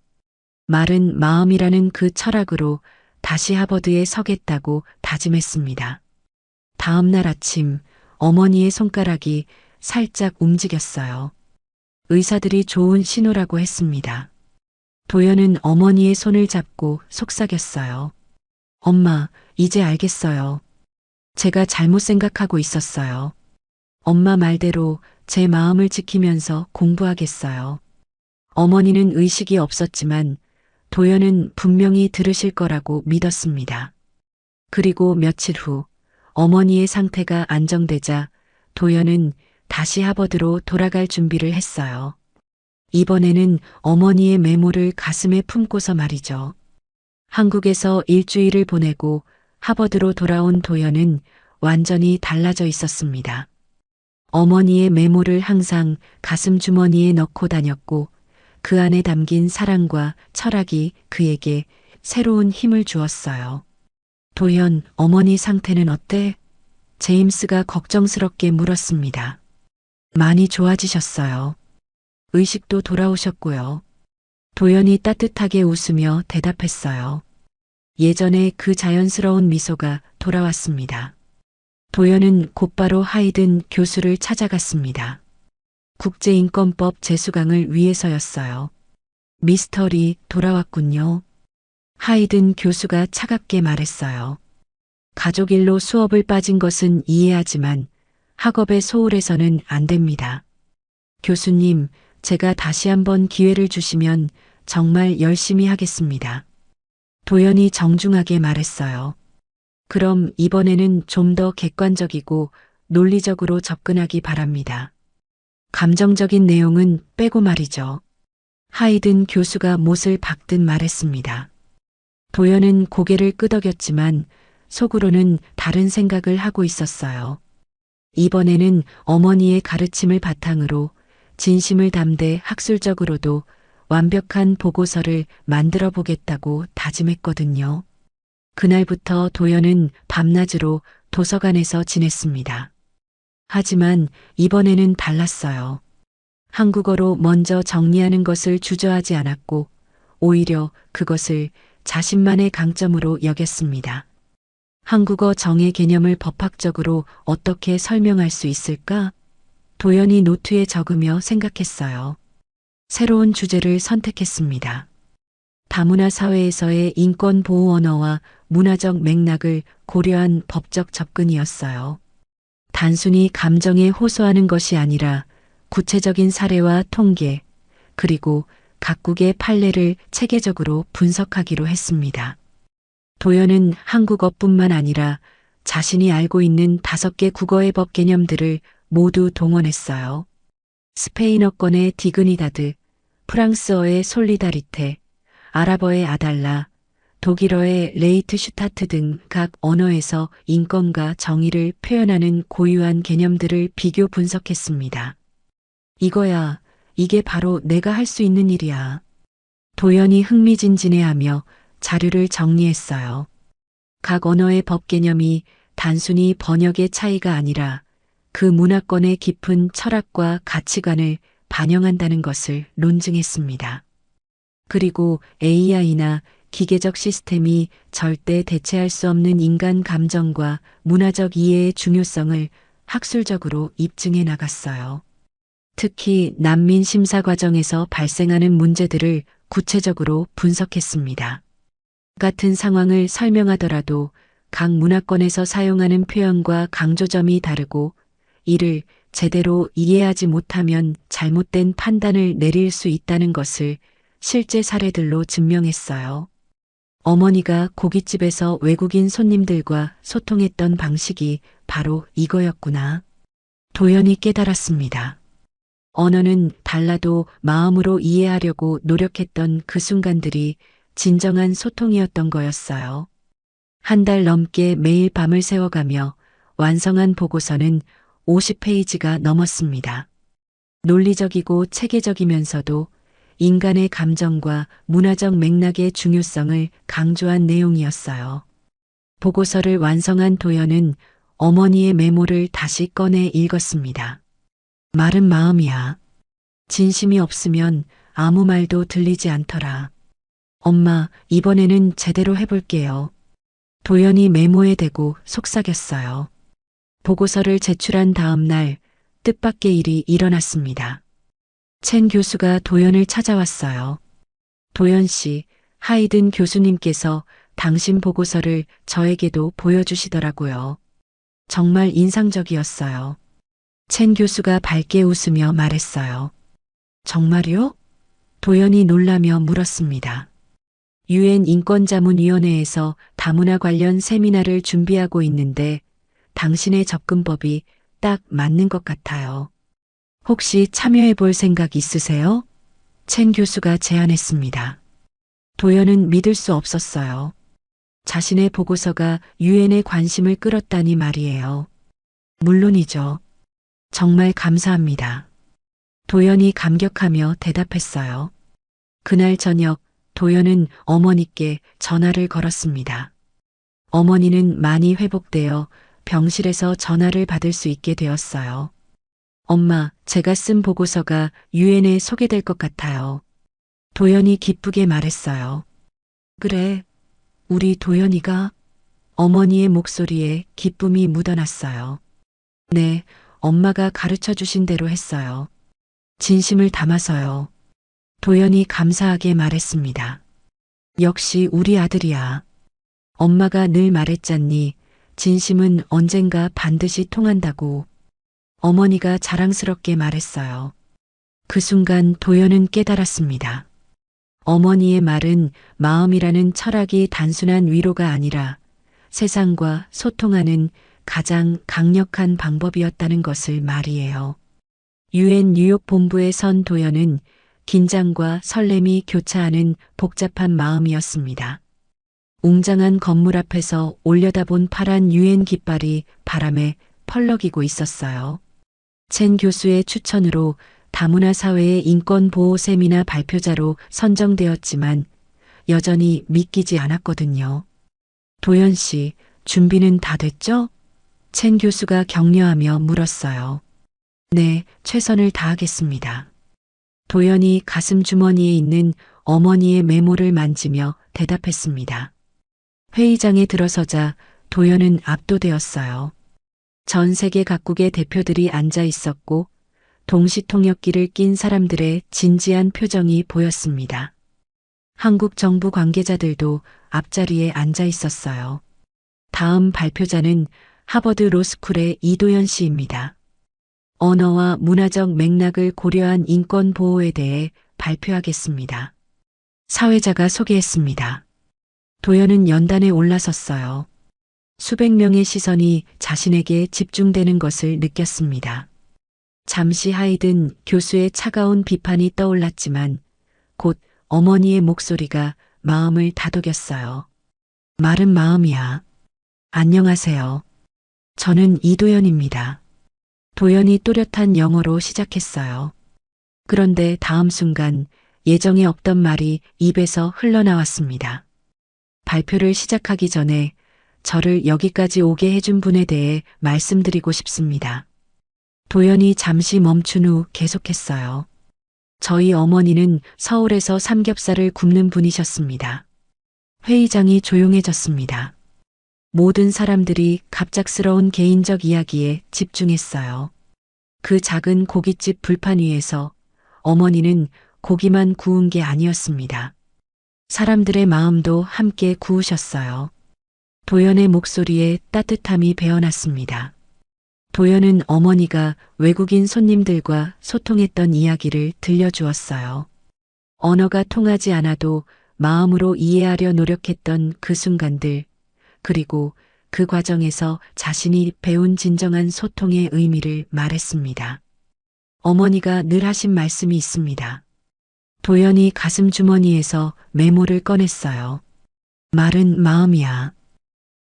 말은 마음이라는 그 철학으로 다시 하버드에 서겠다고 다짐했습니다. 다음 날 아침 어머니의 손가락이 살짝 움직였어요. 의사들이 좋은 신호라고 했습니다. 도연은 어머니의 손을 잡고 속삭였어요. 엄마, 이제 알겠어요. 제가 잘못 생각하고 있었어요. 엄마 말대로 제 마음을 지키면서 공부하겠어요. 어머니는 의식이 없었지만 도연은 분명히 들으실 거라고 믿었습니다. 그리고 며칠 후 어머니의 상태가 안정되자 도연은 다시 하버드로 돌아갈 준비를 했어요. 이번에는 어머니의 메모를 가슴에 품고서 말이죠. 한국에서 일주일을 보내고 하버드로 돌아온 도연은 완전히 달라져 있었습니다. 어머니의 메모를 항상 가슴 주머니에 넣고 다녔고 그 안에 담긴 사랑과 철학이 그에게 새로운 힘을 주었어요. 도연, 어머니 상태는 어때? 제임스가 걱정스럽게 물었습니다. 많이 좋아지셨어요. 의식도 돌아오셨고요. 도연이 따뜻하게 웃으며 대답했어요. 예전에 그 자연스러운 미소가 돌아왔습니다. 도연은 곧바로 하이든 교수를 찾아갔습니다. 국제인권법 재수강을 위해서였어요. 미스터리 돌아왔군요. 하이든 교수가 차갑게 말했어요. 가족 일로 수업을 빠진 것은 이해하지만 학업에 소홀해서는 안 됩니다. 교수님, 제가 다시 한번 기회를 주시면 정말 열심히 하겠습니다. 도연이 정중하게 말했어요. 그럼 이번에는 좀 더 객관적이고 논리적으로 접근하기 바랍니다. 감정적인 내용은 빼고 말이죠. 하이든 교수가 못을 박듯 말했습니다. 도연은 고개를 끄덕였지만 속으로는 다른 생각을 하고 있었어요. 이번에는 어머니의 가르침을 바탕으로 진심을 담되 학술적으로도 완벽한 보고서를 만들어 보겠다고 다짐했거든요. 그날부터 도연은 밤낮으로 도서관에서 지냈습니다. 하지만 이번에는 달랐어요. 한국어로 먼저 정리하는 것을 주저하지 않았고 오히려 그것을 자신만의 강점으로 여겼습니다. 한국어 정의 개념을 법학적으로 어떻게 설명할 수 있을까? 도연이 노트에 적으며 생각했어요. 새로운 주제를 선택했습니다. 다문화 사회에서의 인권 보호 언어와 문화적 맥락을 고려한 법적 접근이었어요. 단순히 감정에 호소하는 것이 아니라 구체적인 사례와 통계, 그리고 각국의 판례를 체계적으로 분석하기로 했습니다. 도연은 한국어뿐만 아니라 자신이 알고 있는 5개 국어의 법 개념들을 모두 동원했어요. 스페인어권의 디그니다드, 프랑스어의 솔리다리테, 아랍어의 아달라, 독일어의 레이트슈타트 등 각 언어에서 인권과 정의를 표현하는 고유한 개념들을 비교 분석했습니다. 이거야, 이게 바로 내가 할 수 있는 일이야. 도연이 흥미진진해하며 자료를 정리했어요. 각 언어의 법 개념이 단순히 번역의 차이가 아니라 그 문화권의 깊은 철학과 가치관을 반영한다는 것을 논증했습니다. 그리고 AI나 기계적 시스템이 절대 대체할 수 없는 인간 감정과 문화적 이해의 중요성을 학술적으로 입증해 나갔어요. 특히 난민 심사 과정에서 발생하는 문제들을 구체적으로 분석했습니다. 같은 상황을 설명하더라도 각 문화권에서 사용하는 표현과 강조점이 다르고 이를 제대로 이해하지 못하면 잘못된 판단을 내릴 수 있다는 것을 실제 사례들로 증명했어요. 어머니가 고깃집에서 외국인 손님들과 소통했던 방식이 바로 이거였구나. 도연이 깨달았습니다. 언어는 달라도 마음으로 이해하려고 노력했던 그 순간들이 진정한 소통이었던 거였어요. 1달 넘게 매일 밤을 새워가며 완성한 보고서는 50페이지가 넘었습니다. 논리적이고 체계적이면서도 인간의 감정과 문화적 맥락의 중요성을 강조한 내용이었어요. 보고서를 완성한 도연은 어머니의 메모를 다시 꺼내 읽었습니다. 마른 마음이야. 진심이 없으면 아무 말도 들리지 않더라. 엄마, 이번에는 제대로 해볼게요. 도연이 메모에 대고 속삭였어요. 보고서를 제출한 다음 날 뜻밖의 일이 일어났습니다. 첸 교수가 도연을 찾아왔어요. 도연 씨, 하이든 교수님께서 당신 보고서를 저에게도 보여주시더라고요. 정말 인상적이었어요. 첸 교수가 밝게 웃으며 말했어요. 정말요? 도연이 놀라며 물었습니다. 유엔 인권자문위원회에서 다문화 관련 세미나를 준비하고 있는데 당신의 접근법이 딱 맞는 것 같아요. 혹시 참여해 볼 생각 있으세요? 첸 교수가 제안했습니다. 도연은 믿을 수 없었어요. 자신의 보고서가 유엔의 관심을 끌었다니 말이에요. 물론이죠. 정말 감사합니다. 도연이 감격하며 대답했어요. 그날 저녁 도연은 어머니께 전화를 걸었습니다. 어머니는 많이 회복되어 병실에서 전화를 받을 수 있게 되었어요. 엄마, 제가 쓴 보고서가 유엔에 소개될 것 같아요. 도연이 기쁘게 말했어요. 그래, 우리 도연이가? 어머니의 목소리에 기쁨이 묻어났어요. 네, 엄마가 가르쳐 주신 대로 했어요. 진심을 담아서요. 도연이 감사하게 말했습니다. 역시 우리 아들이야. 엄마가 늘 말했잖니, 진심은 언젠가 반드시 통한다고. 어머니가 자랑스럽게 말했어요. 그 순간 도연은 깨달았습니다. 어머니의 말은 마음이라는 철학이 단순한 위로가 아니라 세상과 소통하는 가장 강력한 방법이었다는 것을 말이에요. 유엔 뉴욕 본부에 선 도연은 긴장과 설렘이 교차하는 복잡한 마음이었습니다. 웅장한 건물 앞에서 올려다본 파란 유엔 깃발이 바람에 펄럭이고 있었어요. 첸 교수의 추천으로 다문화 사회의 인권 보호 세미나 발표자로 선정되었지만 여전히 믿기지 않았거든요. 도연 씨, 준비는 다 됐죠? 첸 교수가 격려하며 물었어요. 네, 최선을 다하겠습니다. 도연이 가슴 주머니에 있는 어머니의 메모를 만지며 대답했습니다. 회의장에 들어서자 도연은 압도되었어요. 전 세계 각국의 대표들이 앉아 있었고 동시통역기를 낀 사람들의 진지한 표정이 보였습니다. 한국 정부 관계자들도 앞자리에 앉아 있었어요. 다음 발표자는 하버드 로스쿨의 이도연 씨입니다. 언어와 문화적 맥락을 고려한 인권 보호에 대해 발표하겠습니다. 사회자가 소개했습니다. 도연은 연단에 올라섰어요. 수백 명의 시선이 자신에게 집중되는 것을 느꼈습니다. 잠시 하이든 교수의 차가운 비판이 떠올랐지만 곧 어머니의 목소리가 마음을 다독였어요. 마른 마음이야. 안녕하세요. 저는 이도연입니다. 도연이 또렷한 영어로 시작했어요. 그런데 다음 순간 예정에 없던 말이 입에서 흘러나왔습니다. 발표를 시작하기 전에 저를 여기까지 오게 해준 분에 대해 말씀드리고 싶습니다. 도연이 잠시 멈춘 후 계속했어요. 저희 어머니는 서울에서 삼겹살을 굽는 분이셨습니다. 회의장이 조용해졌습니다. 모든 사람들이 갑작스러운 개인적 이야기에 집중했어요. 그 작은 고깃집 불판 위에서 어머니는 고기만 구운 게 아니었습니다. 사람들의 마음도 함께 구우셨어요. 도연의 목소리에 따뜻함이 배어났습니다. 도연은 어머니가 외국인 손님들과 소통했던 이야기를 들려주었어요. 언어가 통하지 않아도 마음으로 이해하려 노력했던 그 순간들, 그리고 그 과정에서 자신이 배운 진정한 소통의 의미를 말했습니다. 어머니가 늘 하신 말씀이 있습니다. 도연이 가슴 주머니에서 메모를 꺼냈어요. 마른 마음이야.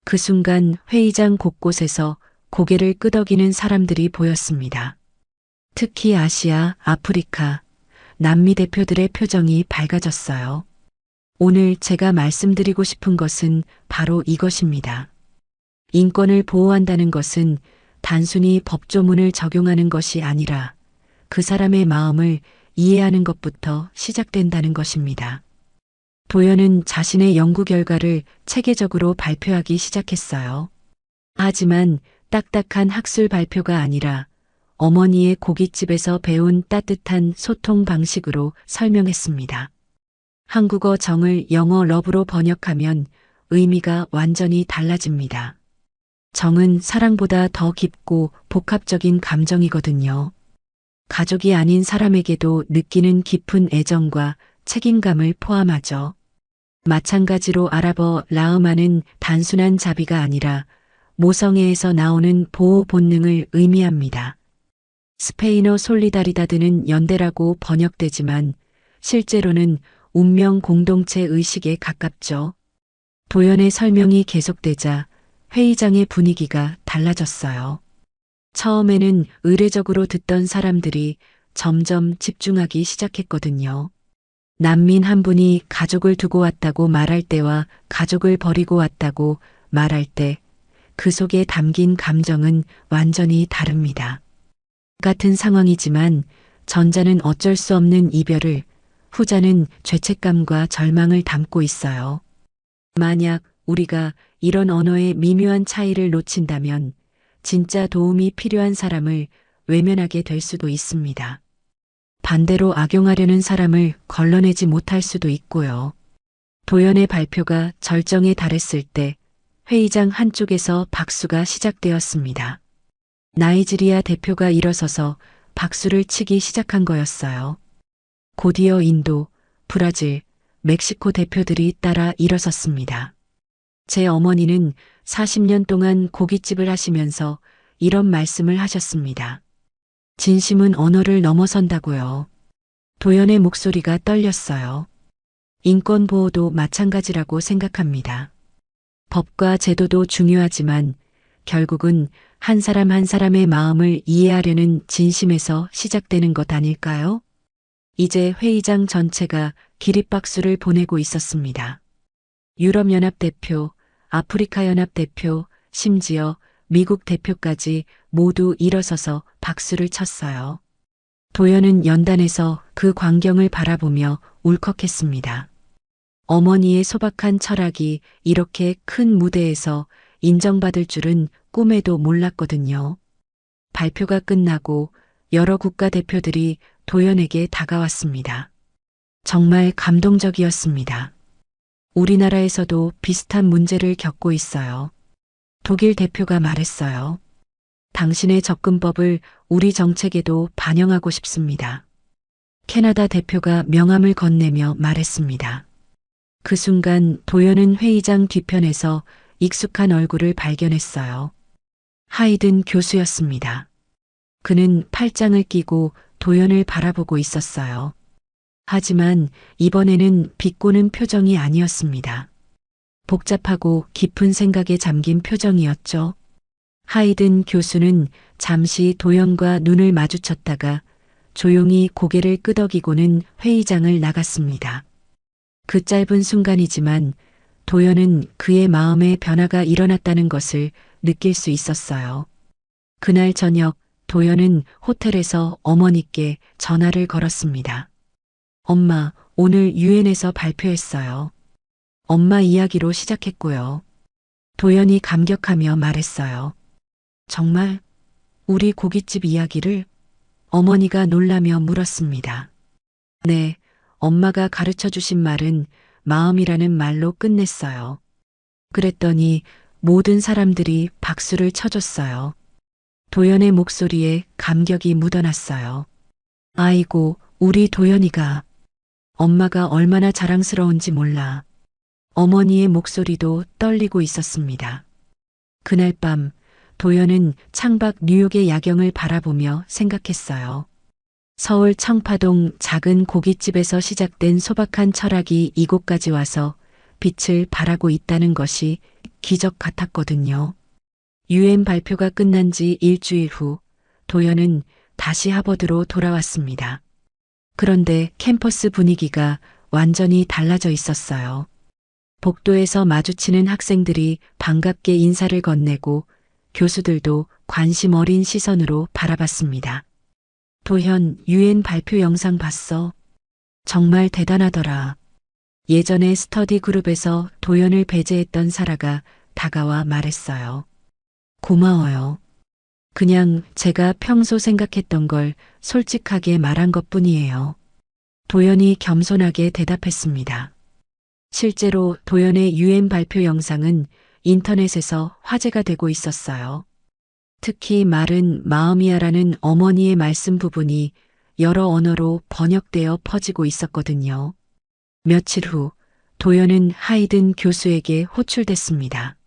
그 순간 회의장 곳곳에서 고개를 끄덕이는 사람들이 보였습니다. 특히 아시아, 아프리카, 남미 대표들의 표정이 밝아졌어요. 오늘 제가 말씀드리고 싶은 것은 바로 이것입니다. 인권을 보호한다는 것은 단순히 법조문을 적용하는 것이 아니라 그 사람의 마음을 이해하는 것부터 시작된다는 것입니다. 도연은 자신의 연구 결과를 체계적으로 발표하기 시작했어요. 하지만 딱딱한 학술 발표가 아니라 어머니의 고깃집에서 배운 따뜻한 소통 방식으로 설명했습니다. 한국어 정을 영어 러브로 번역하면 의미가 완전히 달라집니다. 정은 사랑보다 더 깊고 복합적인 감정이거든요. 가족이 아닌 사람에게도 느끼는 깊은 애정과 책임감을 포함하죠. 마찬가지로 아랍어 라흐마는 단순한 자비가 아니라 모성애에서 나오는 보호 본능을 의미합니다. 스페인어 솔리다리다드는 연대라고 번역되지만 실제로는 운명 공동체 의식에 가깝죠. 도연의 설명이 계속되자 회의장의 분위기가 달라졌어요. 처음에는 의례적으로 듣던 사람들이 점점 집중하기 시작했거든요. 난민 한 분이 가족을 두고 왔다고 말할 때와 가족을 버리고 왔다고 말할 때 그 속에 담긴 감정은 완전히 다릅니다. 같은 상황이지만 전자는 어쩔 수 없는 이별을, 후자는 죄책감과 절망을 담고 있어요. 만약 우리가 이런 언어의 미묘한 차이를 놓친다면 진짜 도움이 필요한 사람을 외면하게 될 수도 있습니다. 반대로 악용하려는 사람을 걸러내지 못할 수도 있고요. 도연의 발표가 절정에 달했을 때 회의장 한쪽에서 박수가 시작되었습니다. 나이지리아 대표가 일어서서 박수를 치기 시작한 거였어요. 곧이어 인도, 브라질, 멕시코 대표들이 따라 일어섰습니다. 제 어머니는 40년 동안 고깃집을 하시면서 이런 말씀을 하셨습니다. 진심은 언어를 넘어선다고요. 도연의 목소리가 떨렸어요. 인권 보호도 마찬가지라고 생각합니다. 법과 제도도 중요하지만 결국은 한 사람 한 사람의 마음을 이해하려는 진심에서 시작되는 것 아닐까요? 이제 회의장 전체가 기립박수를 보내고 있었습니다. 유럽연합 대표, 아프리카연합 대표, 심지어 미국 대표까지 모두 일어서서 박수를 쳤어요. 도연은 연단에서 그 광경을 바라보며 울컥했습니다. 어머니의 소박한 철학이 이렇게 큰 무대에서 인정받을 줄은 꿈에도 몰랐거든요. 발표가 끝나고 여러 국가 대표들이 도연에게 다가왔습니다. 정말 감동적이었습니다. 우리나라에서도 비슷한 문제를 겪고 있어요. 독일 대표가 말했어요. 당신의 접근법을 우리 정책에도 반영하고 싶습니다. 캐나다 대표가 명함을 건네며 말했습니다. 그 순간 도연은 회의장 뒤편에서 익숙한 얼굴을 발견했어요. 하이든 교수였습니다. 그는 팔짱을 끼고 도연을 바라보고 있었어요. 하지만 이번에는 비꼬는 표정이 아니었습니다. 복잡하고 깊은 생각에 잠긴 표정이었죠. 하이든 교수는 잠시 도연과 눈을 마주쳤다가 조용히 고개를 끄덕이고는 회의장을 나갔습니다. 그 짧은 순간이지만 도연은 그의 마음에 변화가 일어났다는 것을 느낄 수 있었어요. 그날 저녁 도연은 호텔에서 어머니께 전화를 걸었습니다. 엄마, 오늘 유엔에서 발표했어요. 엄마 이야기로 시작했고요. 도연이 감격하며 말했어요. 정말? 우리 고깃집 이야기를? 어머니가 놀라며 물었습니다. 네, 엄마가 가르쳐 주신 말은 마음이라는 말로 끝냈어요. 그랬더니 모든 사람들이 박수를 쳐줬어요. 도연의 목소리에 감격이 묻어났어요. 아이고, 우리 도연이가. 엄마가 얼마나 자랑스러운지 몰라. 어머니의 목소리도 떨리고 있었습니다. 그날 밤 도연은 창밖 뉴욕의 야경을 바라보며 생각했어요. 서울 청파동 작은 고깃집에서 시작된 소박한 철학이 이곳까지 와서 빛을 발하고 있다는 것이 기적 같았거든요. 유엔 발표가 끝난 지 일주일 후 도연은 다시 하버드로 돌아왔습니다. 그런데 캠퍼스 분위기가 완전히 달라져 있었어요. 복도에서 마주치는 학생들이 반갑게 인사를 건네고 교수들도 관심 어린 시선으로 바라봤습니다. 도현, 유엔 발표 영상 봤어? 정말 대단하더라. 예전에 스터디 그룹에서 도연을 배제했던 사라가 다가와 말했어요. 고마워요. 그냥 제가 평소 생각했던 걸 솔직하게 말한 것뿐이에요. 도연이 겸손하게 대답했습니다. 실제로 도연의 유엔 발표 영상은 인터넷에서 화제가 되고 있었어요. 특히 말은 마음이야라는 어머니의 말씀 부분이 여러 언어로 번역되어 퍼지고 있었거든요. 며칠 후 도연은 하이든 교수에게 호출됐습니다.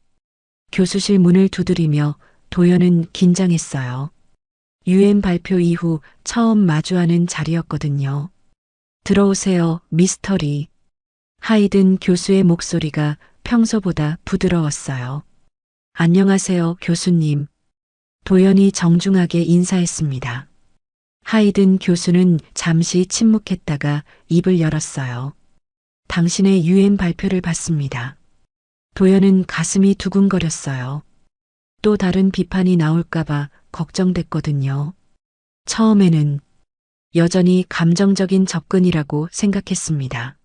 교수실 문을 두드리며 도연은 긴장했어요. 유엔 발표 이후 처음 마주하는 자리였거든요. 들어오세요, 미스터 리. 하이든 교수의 목소리가 평소보다 부드러웠어요. 안녕하세요, 교수님. 도연이 정중하게 인사했습니다. 하이든 교수는 잠시 침묵했다가 입을 열었어요. 당신의 유엔 발표를 봤습니다. 도연은 가슴이 두근거렸어요. 또 다른 비판이 나올까봐 걱정됐거든요. 처음에는 여전히 감정적인 접근이라고 생각했습니다.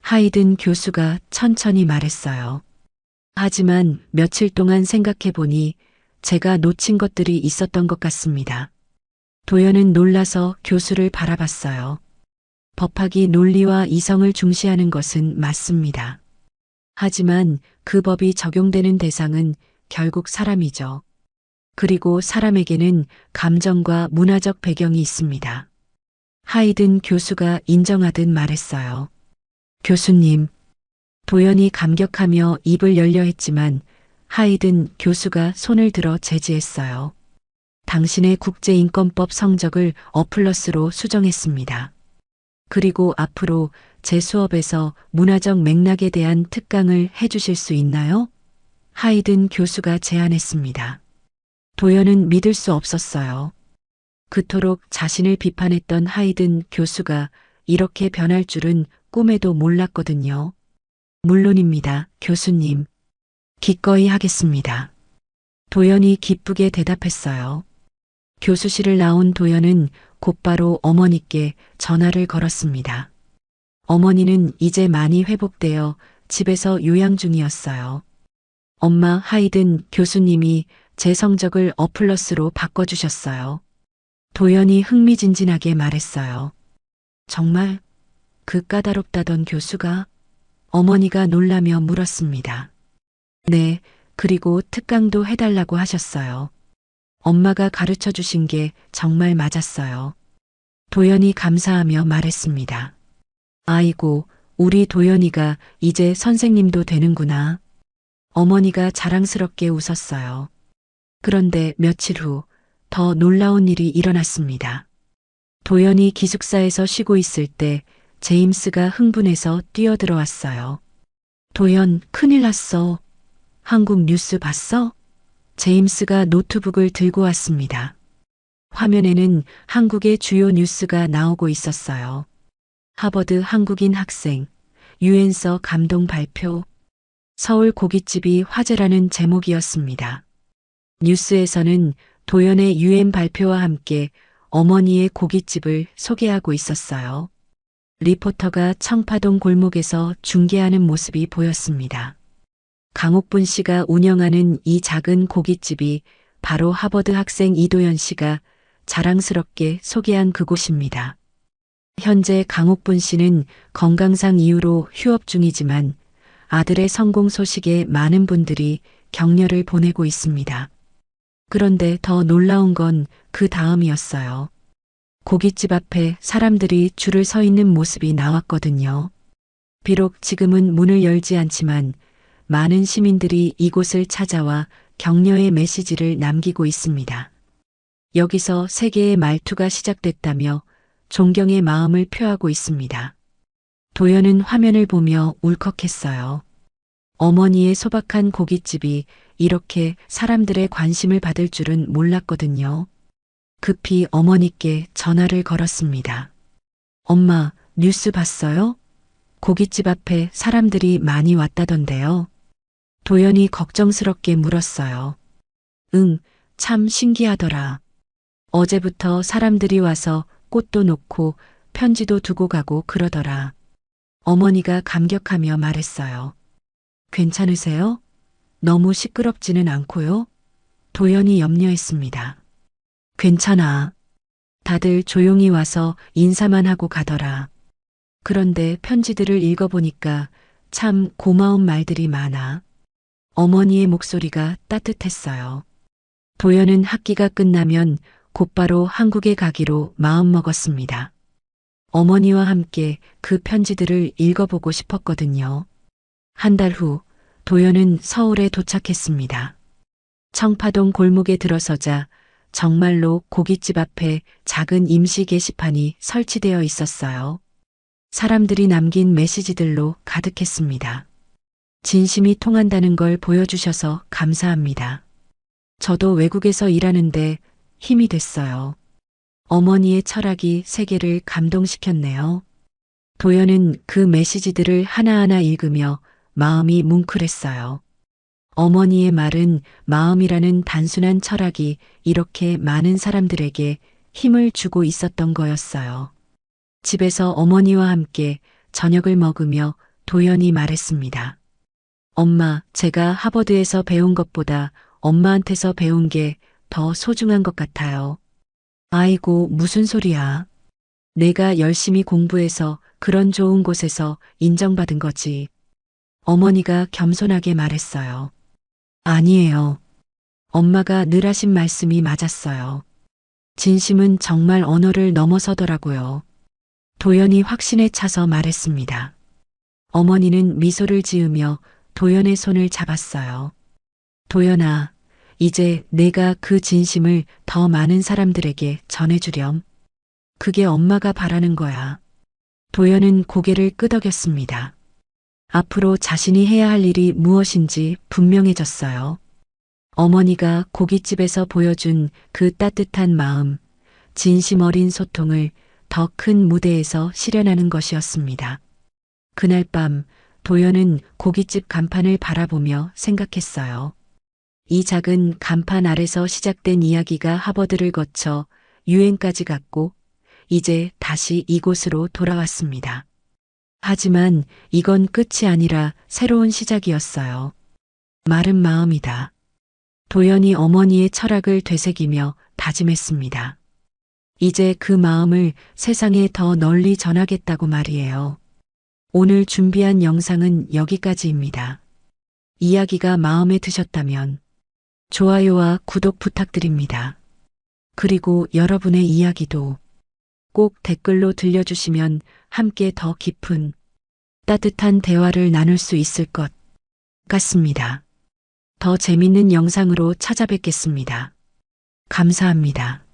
하이든 교수가 천천히 말했어요. 하지만 며칠 동안 생각해보니 제가 놓친 것들이 있었던 것 같습니다. 도연은 놀라서 교수를 바라봤어요. 법학이 논리와 이성을 중시하는 것은 맞습니다. 하지만 그 법이 적용되는 대상은 결국 사람이죠. 그리고 사람에게는 감정과 문화적 배경이 있습니다. 하이든 교수가 인정하듯 말했어요. 교수님, 도연이 감격하며 입을 열려 했지만 하이든 교수가 손을 들어 제지했어요. 당신의 국제인권법 성적을 어플러스로 수정했습니다. 그리고 앞으로 제 수업에서 문화적 맥락에 대한 특강을 해주실 수 있나요? 하이든 교수가 제안했습니다. 도연은 믿을 수 없었어요. 그토록 자신을 비판했던 하이든 교수가 이렇게 변할 줄은 꿈에도 몰랐거든요. 물론입니다, 교수님. 기꺼이 하겠습니다. 도연이 기쁘게 대답했어요. 교수실을 나온 도연은 곧바로 어머니께 전화를 걸었습니다. 어머니는 이제 많이 회복되어 집에서 요양 중이었어요. 엄마, 하이든 교수님이 제 성적을 어플러스로 바꿔주셨어요. 도연이 흥미진진하게 말했어요. 정말 그 까다롭다던 교수가? 어머니가 놀라며 물었습니다. 네, 그리고 특강도 해달라고 하셨어요. 엄마가 가르쳐 주신 게 정말 맞았어요. 도연이 감사하며 말했습니다. 아이고, 우리 도연이가 이제 선생님도 되는구나. 어머니가 자랑스럽게 웃었어요. 그런데 며칠 후 더 놀라운 일이 일어났습니다. 도연이 기숙사에서 쉬고 있을 때 제임스가 흥분해서 뛰어들어왔어요. 도연, 큰일 났어. 한국 뉴스 봤어? 제임스가 노트북을 들고 왔습니다. 화면에는 한국의 주요 뉴스가 나오고 있었어요. 하버드 한국인 학생, 유엔서 감동 발표, 서울 고깃집이 화제라는 제목이었습니다. 뉴스에서는 도연의 유엔 발표와 함께 어머니의 고깃집을 소개하고 있었어요. 리포터가 청파동 골목에서 중계하는 모습이 보였습니다. 강옥분 씨가 운영하는 이 작은 고깃집이 바로 하버드 학생 이도연 씨가 자랑스럽게 소개한 그곳입니다. 현재 강옥분 씨는 건강상 이유로 휴업 중이지만 아들의 성공 소식에 많은 분들이 격려를 보내고 있습니다. 그런데 더 놀라운 건 그 다음이었어요. 고깃집 앞에 사람들이 줄을 서 있는 모습이 나왔거든요. 비록 지금은 문을 열지 않지만 많은 시민들이 이곳을 찾아와 격려의 메시지를 남기고 있습니다. 여기서 세계의 말투가 시작됐다며 존경의 마음을 표하고 있습니다. 도연은 화면을 보며 울컥했어요. 어머니의 소박한 고깃집이 이렇게 사람들의 관심을 받을 줄은 몰랐거든요. 급히 어머니께 전화를 걸었습니다. 엄마, 뉴스 봤어요? 고깃집 앞에 사람들이 많이 왔다던데요. 도연이 걱정스럽게 물었어요. 응, 참 신기하더라. 어제부터 사람들이 와서 꽃도 놓고 편지도 두고 가고 그러더라. 어머니가 감격하며 말했어요. 괜찮으세요? 너무 시끄럽지는 않고요? 도연이 염려했습니다. 괜찮아. 다들 조용히 와서 인사만 하고 가더라. 그런데 편지들을 읽어보니까 참 고마운 말들이 많아. 어머니의 목소리가 따뜻했어요. 도연은 학기가 끝나면 곧바로 한국에 가기로 마음먹었습니다. 어머니와 함께 그 편지들을 읽어보고 싶었거든요. 한 달 후 도연은 서울에 도착했습니다. 청파동 골목에 들어서자 정말로 고깃집 앞에 작은 임시 게시판이 설치되어 있었어요. 사람들이 남긴 메시지들로 가득했습니다. 진심이 통한다는 걸 보여주셔서 감사합니다. 저도 외국에서 일하는데 힘이 됐어요. 어머니의 철학이 세계를 감동시켰네요. 도연은 그 메시지들을 하나하나 읽으며 마음이 뭉클했어요. 어머니의 말은 마음이라는 단순한 철학이 이렇게 많은 사람들에게 힘을 주고 있었던 거였어요. 집에서 어머니와 함께 저녁을 먹으며 도연이 말했습니다. 엄마, 제가 하버드에서 배운 것보다 엄마한테서 배운 게 더 소중한 것 같아요. 아이고, 무슨 소리야. 내가 열심히 공부해서 그런 좋은 곳에서 인정받은 거지. 어머니가 겸손하게 말했어요. 아니에요. 엄마가 늘 하신 말씀이 맞았어요. 진심은 정말 언어를 넘어서더라고요. 도연이 확신에 차서 말했습니다. 어머니는 미소를 지으며 도연의 손을 잡았어요. 도연아, 이제 내가 그 진심을 더 많은 사람들에게 전해주렴. 그게 엄마가 바라는 거야. 도연은 고개를 끄덕였습니다. 앞으로 자신이 해야 할 일이 무엇인지 분명해졌어요. 어머니가 고깃집에서 보여준 그 따뜻한 마음, 진심 어린 소통을 더 큰 무대에서 실현하는 것이었습니다. 그날 밤 도연은 고깃집 간판을 바라보며 생각했어요. 이 작은 간판 아래서 시작된 이야기가 하버드를 거쳐 유엔까지 갔고 이제 다시 이곳으로 돌아왔습니다. 하지만 이건 끝이 아니라 새로운 시작이었어요. 마른 마음이다. 도연이 어머니의 철학을 되새기며 다짐했습니다. 이제 그 마음을 세상에 더 널리 전하겠다고 말이에요. 오늘 준비한 영상은 여기까지입니다. 이야기가 마음에 드셨다면 좋아요와 구독 부탁드립니다. 그리고 여러분의 이야기도 꼭 댓글로 들려주시면 함께 더 깊은 따뜻한 대화를 나눌 수 있을 것 같습니다. 더 재밌는 영상으로 찾아뵙겠습니다. 감사합니다.